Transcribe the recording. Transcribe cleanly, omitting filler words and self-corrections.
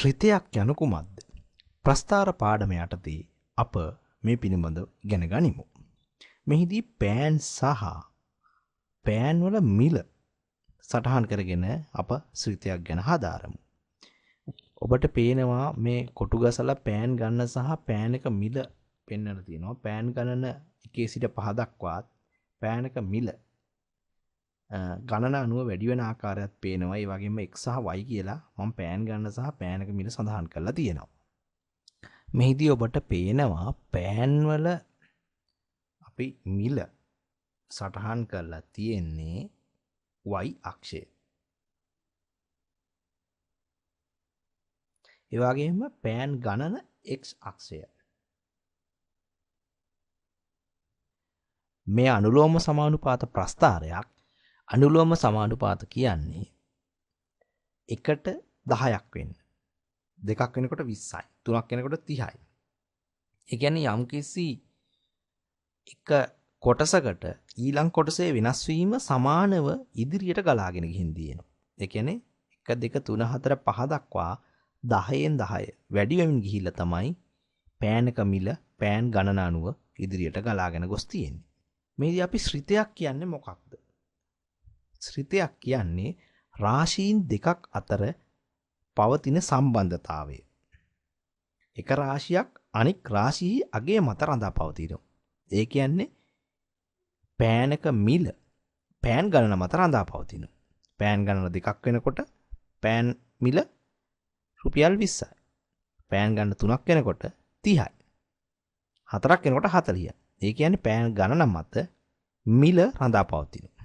ශ්‍රිතයක් යනු කුමක්ද? ප්‍රස්ථාර පාඩම යටතේ අප මේ පිළිබඳව ඉගෙන ගනිමු. මෙහිදී පෑන් සහ පෑන් වල මිල සටහන් කරගෙන අප ශ්‍රිතයක් ගැන හදාරමු. ඔබට පේනවා මේ කොටු ගසලා පෑන් ගන්න සහ පෑන් එක මිල පෙන්වලා තියෙනවා. පෑන් ගණන 1 සිට 5 දක්වාත් පෑන් එක මිල ගණන අනුව වැඩි වෙන ආකාරයක් පේනවා. ඒ වගේම x සහ y කියලා මම පෑන් ගන්න සහ පෑන් එක මිල සඳහන් කරලා තියෙනවා. මෙහිදී ඔබට පේනවා පෑන් වල අපි මිල සටහන් කරලා තියෙන්නේ y අක්ෂය. ඒ වගේම පෑන් ගණන x අක්ෂය. මේ අනුලෝම සමානුපාත ප්‍රස්ථාරයක්. අනුලෝම සමානුපාත කියන්නේ 1ට 10ක් වෙන්න. 2ක් වෙනකොට 20යි. 3ක් වෙනකොට 30යි. ඒ කියන්නේ යම්කිසි එක කොටසකට ඊළඟ කොටසේ වෙනස් වීම සමානව ඉදිරියට ගලාගෙන ගිහින් දිනනවා. ඒ කියන්නේ 1 2 3 4 5 දක්වා 10න් 10 වැඩි වෙමින් ගිහිල්ලා තමයි පෑන් එක මිල පෑන් ගණන අනුව ඉදිරියට ගලාගෙන ගොස් තියෙන්නේ. මේදී අපි ශ්‍රිතයක් කියන්නේ මොකක්ද? ශ්‍රිතයක් කියන්නේ රාශීන් දෙකක් අතර පවතින සම්බන්ධතාවය. එක රාශියක් අනෙක් රාශියේ අගය මත රඳා පවතිනවා. ඒ කියන්නේ පෑනක මිල පෑන් ගණන මත රඳා පවතිනවා. පෑන් ගණන දෙකක් වෙනකොට පෑන් මිල රුපියල් 20යි. පෑන් ගණන 3ක් වෙනකොට 30යි. 4ක් වෙනකොට 40යි. ඒ කියන්නේ පෑන් ගණන මත මිල රඳා පවතිනවා.